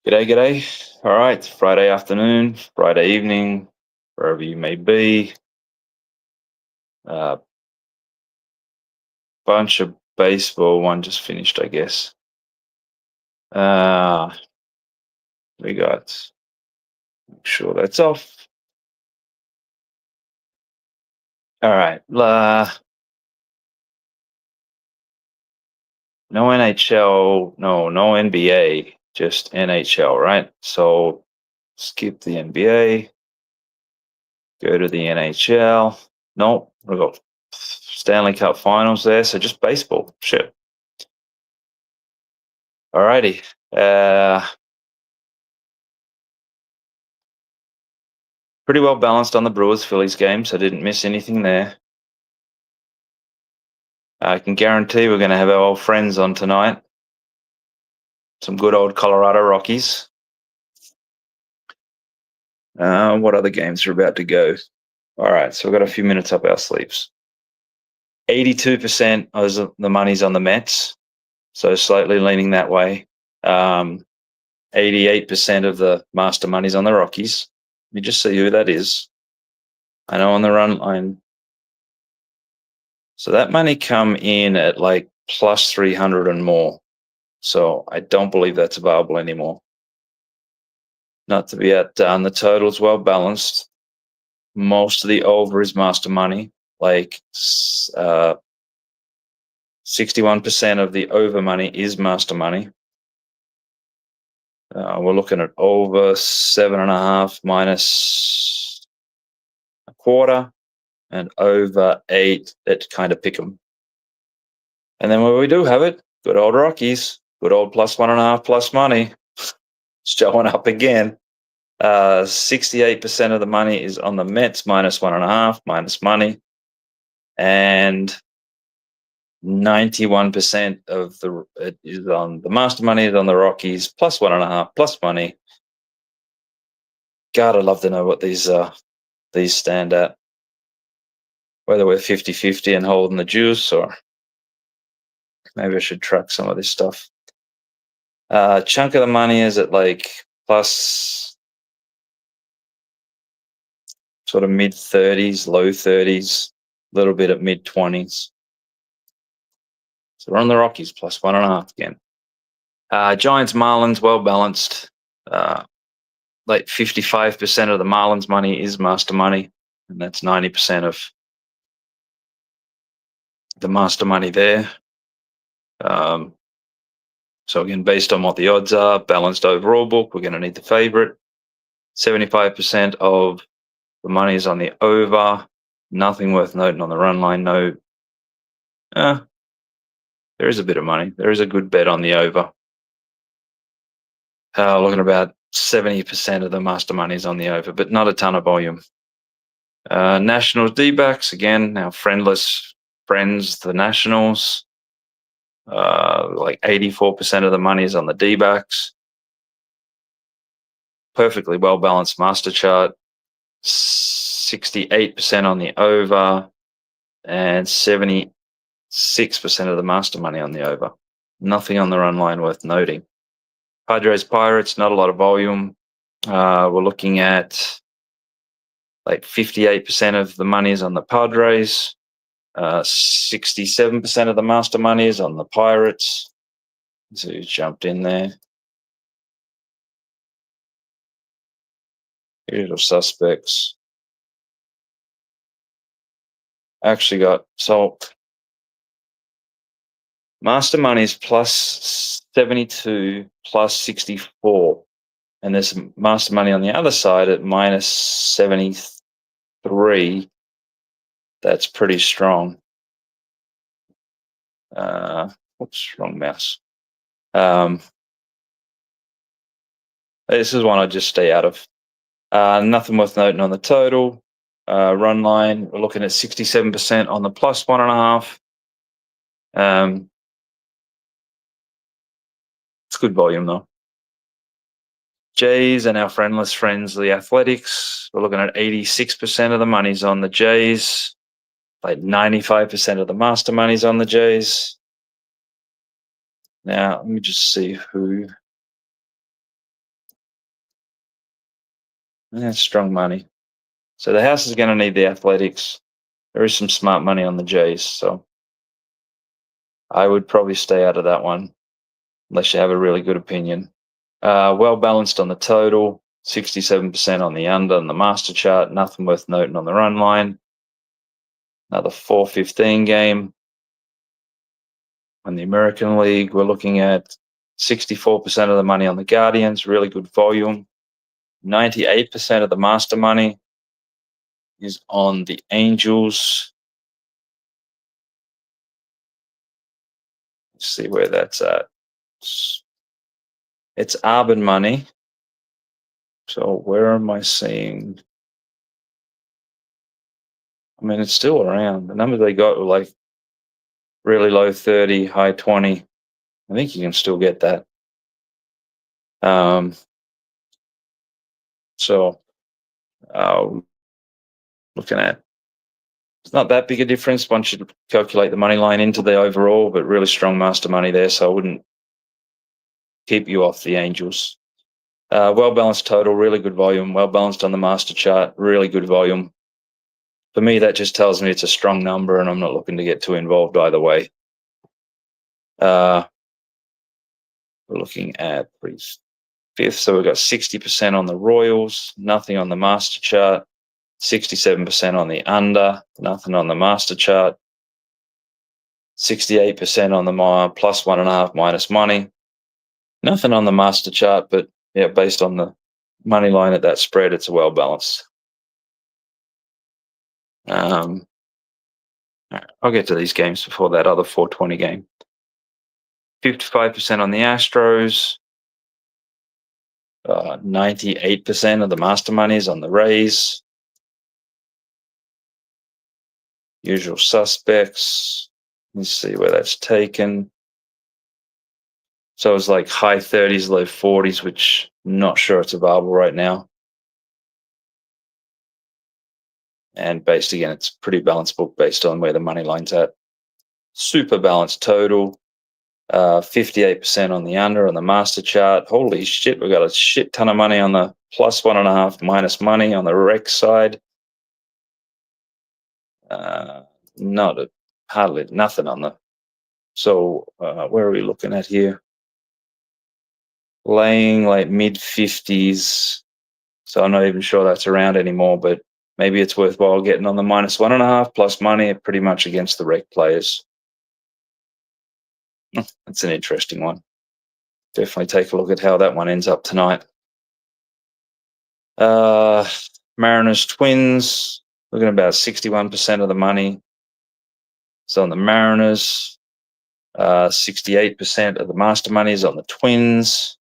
G'day, g'day. All right, Friday afternoon, Friday evening, wherever you may be. Uh, Bunch of baseball. One just finished, I guess. Uh, we got. Make sure that's off. All right. No NHL. No NBA. Just NHL, right? So skip the NBA. Go to the NHL. Nope. We've got Stanley Cup Finals there. So just baseball. Shit. Alrighty. Pretty well balanced on the Brewers Phillies game, so I didn't miss anything there. I can guarantee we're going to have our old friends on tonight. Some good old Colorado Rockies. What other games are about to go? All right, so we've got a few minutes up our sleeves. 82% of the money's on the Mets, so slightly leaning that way. 88% of the master money's on the Rockies. Let me just see who that is. I know on the run line. So that money come in at like plus 300 and more. So I don't believe that's available anymore. Not to be outdone, the total's well balanced. Most of the over is master money, like 61% of the over money is master money. We're looking at over 7.5 minus a quarter and over 8 at kind of pick 'em. And then where we do have it, good old Rockies, good old plus 1.5 plus money, showing up again. 68% of the money is on the Mets, minus 1.5 minus money, and 91% of it is on the master money is on the Rockies, plus 1.5 plus money. God, I'd love to know what these stand at. Whether we're 50-50 and holding the juice, or maybe I should track some of this stuff. Chunk of the money is at like plus sort of mid 30s, low 30s, a little bit at mid 20s. So we're on the Rockies, plus 1.5 again. Giants, Marlins, well balanced. Like 55% of the Marlins money is master money, and that's 90% of the master money there. So again, based on what the odds are, balanced overall book, we're going to need the favorite. 75% of the money is on the over. Nothing worth noting on the run line. No, there is a bit of money. There is a good bet on the over. Looking about 70% of the master money is on the over, but not a ton of volume. Nationals D-backs, again, our friends, the Nationals. Like 84% of the money is on the D-backs. Perfectly well-balanced master chart. 68% on the over and 76% of the master money on the over. Nothing on the run line worth noting. Padres Pirates, not a lot of volume. We're looking at like 58% of the money is on the Padres. 67% of the master money is on the Pirates. So you jumped in there. Usual suspects. Actually got salt. Master money is plus 72, plus 64. And there's master money on the other side at minus 73. That's pretty strong. Oops, wrong mouse. This is one I just stay out of. Nothing worth noting on the total. Run line, we're looking at 67% on the plus 1.5. It's good volume though. Jays and our friendless friends, the Athletics. We're looking at 86% of the money's on the Jays. Like 95% of the master money's on the Jays. Now, let me just see who That's strong money. So the house is going to need the Athletics. There is some smart money on the Jays, so I would probably stay out of that one unless you have a really good opinion. Well balanced on the total, 67% on the under and the master chart. Nothing worth noting on the run line. Another 4:15 game. On the American League, we're looking at 64% of the money on the Guardians, really good volume. 98% of the master money is on the Angels. Let's see where that's at. It's Arbin money. So where am I seeing? I mean, it's still around. The numbers they got were like really low 30, high 20. I think you can still get that. So looking at, it's not that big a difference once you calculate the money line into the overall, but really strong master money there. So I wouldn't keep you off the Angels. Well balanced total, really good volume. Well balanced on the master chart, really good volume. For me, that just tells me it's a strong number, and I'm not looking to get too involved either way. We're looking at fifth, so we've got 60% on the Royals, nothing on the master chart, 67% on the under, nothing on the master chart, 68% on the plus 1.5 minus money, nothing on the master chart, but yeah, based on the money line at that spread, it's a well balanced. I'll get to these games before that other 4:20 game. 55% on the Astros. 98% of the master money is on the Rays. Usual suspects. Let's see where that's taken. So it's like high 30s, low 40s, which I'm not sure it's available right now. And based, again, it's a pretty balanced book based on where the money line's at. Super balanced total. 58% on the under on the master chart. Holy shit, we've got a shit ton of money on the plus 1.5 minus money on the rec side. Hardly nothing on the. So where are we looking at here? Laying like mid 50s. So I'm not even sure that's around anymore, but maybe it's worthwhile getting on the minus 1.5 plus money, pretty much against the rec players. That's an interesting one. Definitely take a look at how that one ends up tonight. Mariners Twins, looking at about 61% of the money. So on the Mariners, 68% of the master money is on the Twins.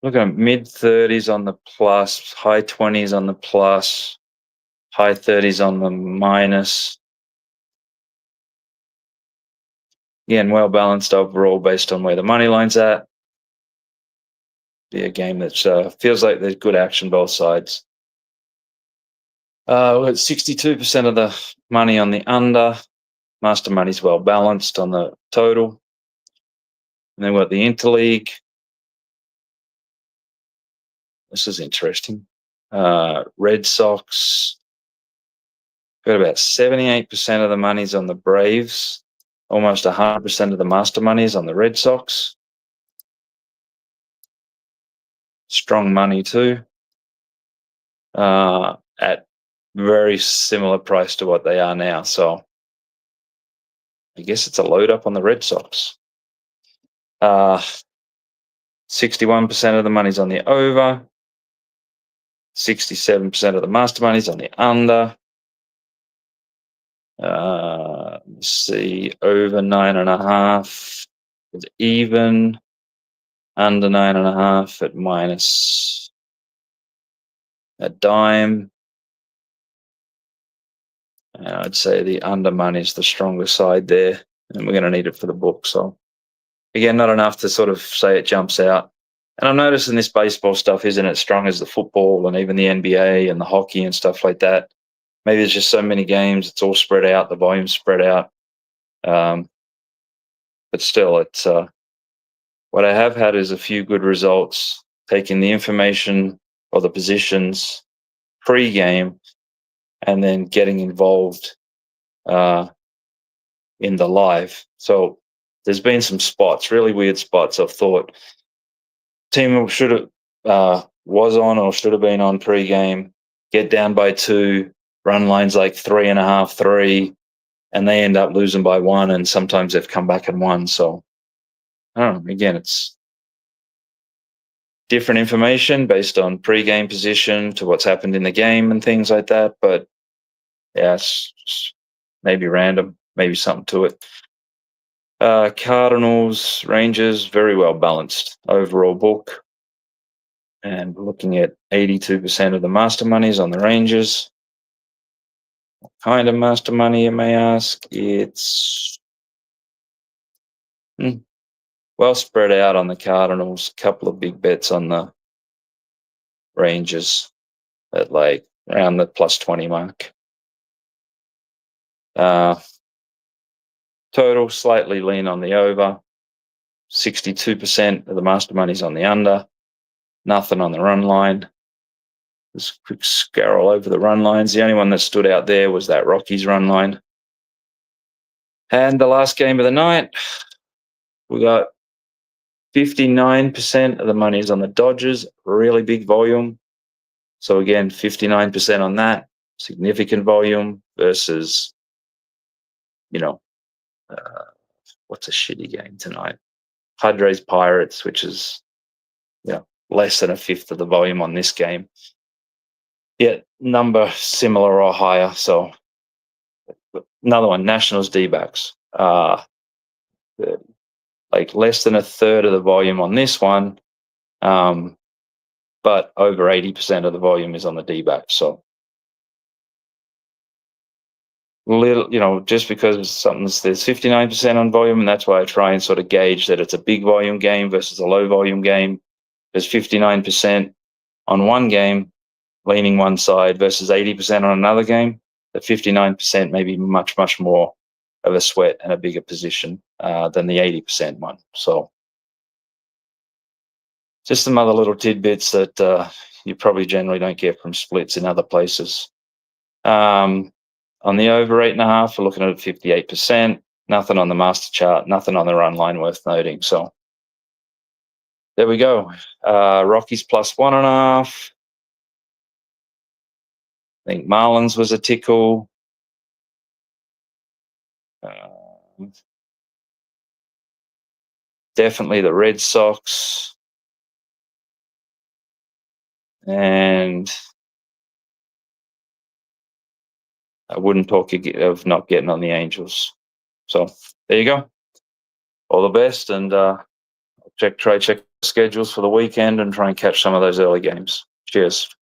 Looking at mid 30s on the plus, high 20s on the plus, high 30s on the minus. Again, well balanced overall based on where the money line's at. Be a game that feels like there's good action both sides. We've got 62% of the money on the under. Master money's well balanced on the total. And then we've got the Interleague. This is interesting. Red Sox. Got about 78% of the money's on the Braves. Almost 100% of the master money's on the Red Sox. Strong money too. At very similar price to what they are now. So I guess it's a load up on the Red Sox. 61% of the money's on the over. 67% of the master money's on the under. Let's see, over 9.5 is even. Under 9.5 at minus a dime. I'd say the under money is the stronger side there, and we're going to need it for the book. So again, not enough to sort of say it jumps out. And I'm noticing this baseball stuff isn't as strong as the football and even the NBA and the hockey and stuff like that. Maybe there's just so many games, it's all spread out, the volume's spread out. but still, it's what I have had is a few good results taking the information or the positions pre-game and then getting involved in the live. So there's been some spots, really weird spots. I've thought team should have was on or should have been on pre-game, get down by 2, run lines like 3.5, 3, and they end up losing by 1, and sometimes they've come back and won. So I don't know. Again, it's different information based on pre-game position to what's happened in the game and things like that. But yeah, it's maybe random, maybe something to it. Cardinals, Rangers, very well balanced overall book. And looking at 82% of the master monies on the Rangers. What kind of master money, you may ask? It's well spread out on the Cardinals. A couple of big bets on the Rangers at like around the plus 20 mark. Total slightly lean on the over. 62% of the master money's on the under. Nothing on the run line. Just a quick scroll over the run lines. The only one that stood out there was that Rockies run line. And the last game of the night, we got 59% of the money is on the Dodgers. Really big volume. So again, 59% on that. Significant volume versus, what's a shitty game tonight? Padres Pirates, which is less than a fifth of the volume on this game. Yet number similar or higher. So another one, Nationals D-backs. Like less than a third of the volume on this one, but over 80% of the volume is on the D-backs. So little, just because there's 59% on volume, and that's why I try and sort of gauge that it's a big volume game versus a low volume game. There's 59% on one game, leaning one side, versus 80% on another game. The 59% may be much, much more of a sweat and a bigger position than the 80% one. So just some other little tidbits that you probably generally don't get from splits in other places. On the over 8.5, we're looking at 58%. Nothing on the master chart, nothing on the run line worth noting. So there we go. Rockies plus 1.5. I think Marlins was a tickle. Definitely the Red Sox. And I wouldn't talk of not getting on the Angels. So there you go. All the best, and try check schedules for the weekend and try and catch some of those early games. Cheers.